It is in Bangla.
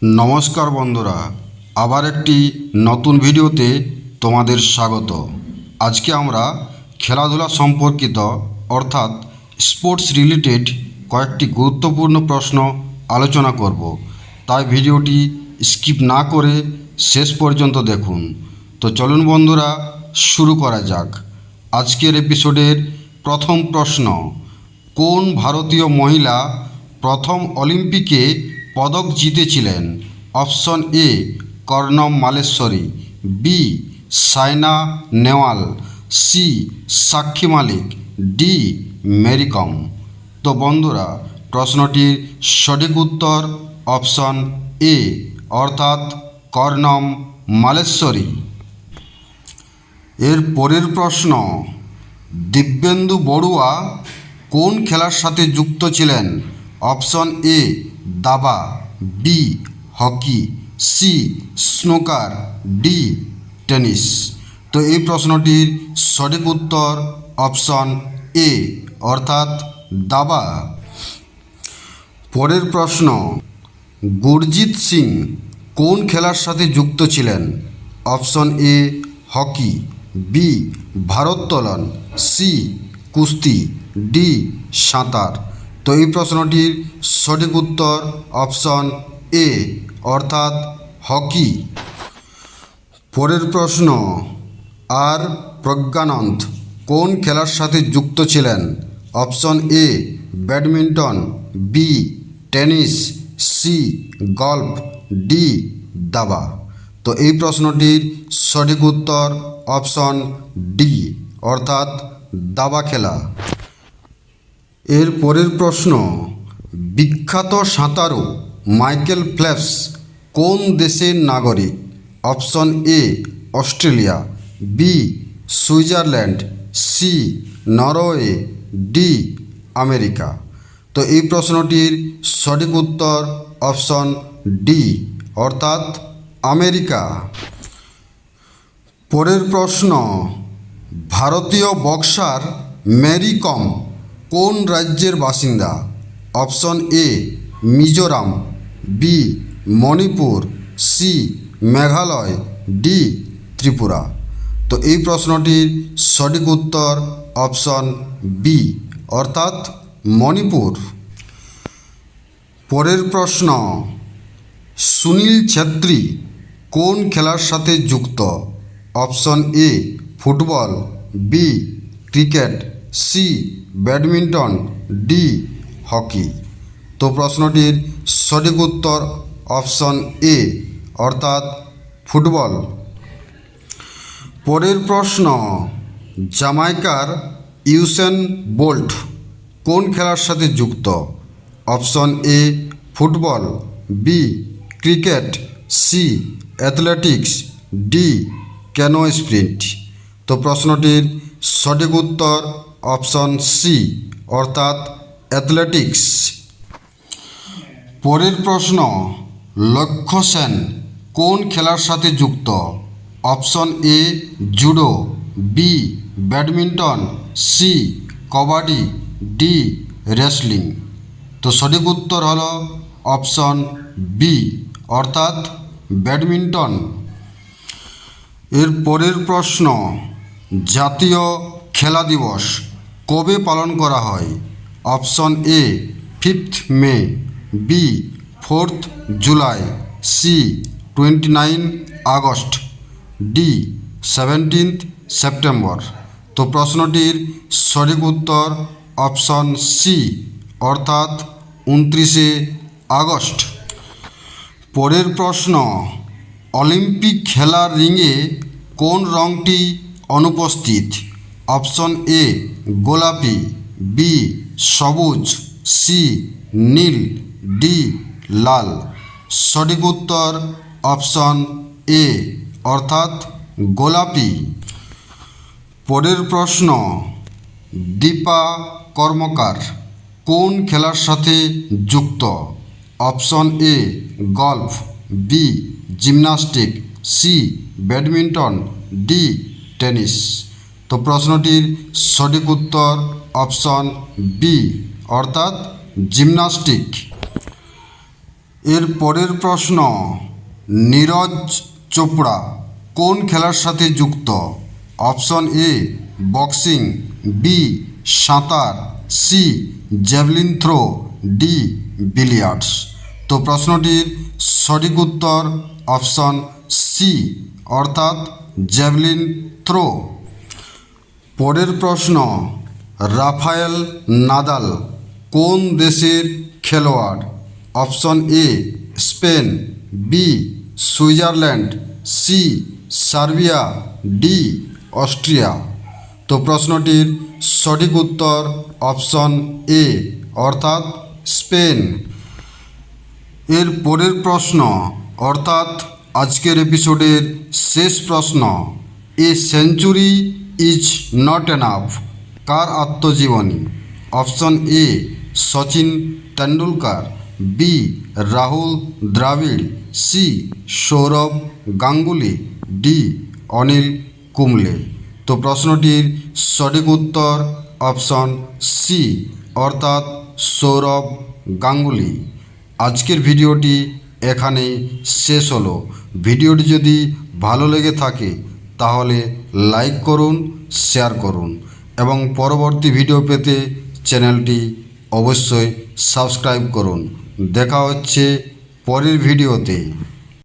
নমস্কার বন্ধুরা, আবার একটি নতুন ভিডিওতে তোমাদের স্বাগত। আজকে আমরা খেলাধুলা সম্পর্কিত অর্থাৎ স্পোর্টস রিলেটেড কয়েকটি গুরুত্বপূর্ণ প্রশ্ন আলোচনা করব। তাই ভিডিওটি স্কিপ না করে শেষ পর্যন্ত দেখুন। তো চলুন বন্ধুরা, শুরু করা যাক। আজকের এপিসোডের প্রথম প্রশ্ন: কোন ভারতীয় মহিলা প্রথম অলিম্পিকে পদক জিতেছিলেন? Option A Karnam Malleswari, B Saina Nehwal, C Sakshi Malik, D Mary কম। তো বন্ধুরা, প্রশ্নটির সঠিক উত্তর অপশন এ অর্থাৎ কর্ণম মালেশ্বরী। এর পরের প্রশ্ন: দিব্যেন্দু বড়ুয়া কোন খেলার সাথে যুক্ত ছিলেন? অপশন এ দাবা, B hockey, C snooker, D tennis. তো এই প্রশ্নটির সঠিক উত্তর অপশন এ অর্থাৎ দাবা। পরের প্রশ্ন: গুরজিৎ সিং কোন খেলার সাথে যুক্ত ছিলেন? অপশন এ হকি, বি ভারোত্তোলন, সি কুস্তি, ডি সাঁতার। তো এই প্রশ্নটির সঠিক উত্তর অপশন এ অর্থাৎ হকি। পরের প্রশ্ন: আর প্রজ্ঞানন্দ কোন খেলার সাথে যুক্ত ছিলেন? Option A badminton, B tennis, C golf, D দাবা। তো এই প্রশ্নটির সঠিক উত্তর অপশন ডি অর্থাৎ দাবা খেলা। এর পরের প্রশ্ন: বিখ্যাত সাঁতারু মাইকেল ফেলপস কোন দেশের নাগরিক? Option A Australia, B Switzerland, C Norway, D America. তো এই প্রশ্নটির সঠিক উত্তর অপশন ডি অর্থাৎ আমেরিকা। পরের প্রশ্ন: ভারতীয় বক্সার মেরি কম কোন রাজ্যের বাসিন্দা? Option A Mizoram, B Manipur, C Meghalaya, D Tripura. তো এই প্রশ্নটির সঠিক উত্তর অপশন বি অর্থাৎ মণিপুর। পরের প্রশ্ন: সুনীল ছেত্রী কোন খেলার সাথে যুক্ত? Option A football, B cricket, C badminton, D hockey. তো প্রশ্নটির সঠিক উত্তর অপশন এ অর্থাৎ ফুটবল। পরের প্রশ্ন: জামাইকার ইউসেন বোল্ট কোন খেলার সাথে যুক্ত? Option A football, B cricket, C athletics, D canoe sprint. তো প্রশ্নটির সঠিক উত্তর অপশন সি অর্থাৎ অ্যাথলেটিক্স। পরের প্রশ্ন: লক্ষ্য সেন কোন খেলার সাথে যুক্ত? Option A judo, B badminton, C kabaddi, D wrestling. তো সঠিক উত্তর হলো অপশন বি অর্থাৎ ব্যাডমিন্টন। এর পরের প্রশ্ন: জাতীয় খেলা দিবস কবে পালন করা হয়? Option A 5th May, B 4th July, C 29 August, D 17th September. তো প্রশ্নটির সঠিক উত্তর অপশন সি অর্থাৎ 29 আগস্ট। পরের প্রশ্ন: অলিম্পিক খেলার রিংয়ে কোন রঙটি অনুপস্থিত? অপশন এ গোলাপি, বি সবুজ, সি নীল, ডি লাল। সঠিক উত্তর অপশন এ অর্থাৎ গোলাপি। পরের প্রশ্ন: দীপা কর্মকার কোন খেলার সাথে যুক্ত? Option A golf, B gymnastic, C badminton, D tennis. তো প্রশ্নটির সঠিক উত্তর অপশন বি অর্থাৎ জিমন্যাস্টিক। এর পরের প্রশ্ন, নীরজ চোপড়া কোন খেলার সাথে যুক্ত? অপশন এ বক্সিং, বি সাঁতার, C javelin throw, D billiards. তো প্রশ্নটির সঠিক উত্তর অপশন সি অর্থাৎ জ্যাভলিন থ্রো। পরের প্রশ্ন, রাফায়েল নাদাল কোন দেশের খেলোয়াড়? Option A Spain, B Switzerland, C Serbia, D Austria. তো প্রশ্নটির সঠিক উত্তর অপশন এ অর্থাৎ স্পেন। এর পরের প্রশ্ন অর্থাৎ আজকের এপিসোডের শেষ প্রশ্ন, a century is not enough কার আত্মজীবনী? Option A Sachin Tendulkar, B Rahul Dravid, C Sourav Ganguly, D Anil Kumble. তো প্রশ্নটির সঠিক উত্তর অপশন সি অর্থাৎ সৌরভ গাঙ্গুলি। আজকের ভিডিওটি এখানেই শেষ হলো। ভিডিওটি যদি ভালো লেগে থাকে তাহলে লাইক করুন, শেয়ার করুন এবং পরবর্তী ভিডিও পেতে চ্যানেলটি অবশ্যই সাবস্ক্রাইব করুন। দেখা হচ্ছে পরের ভিডিওতে।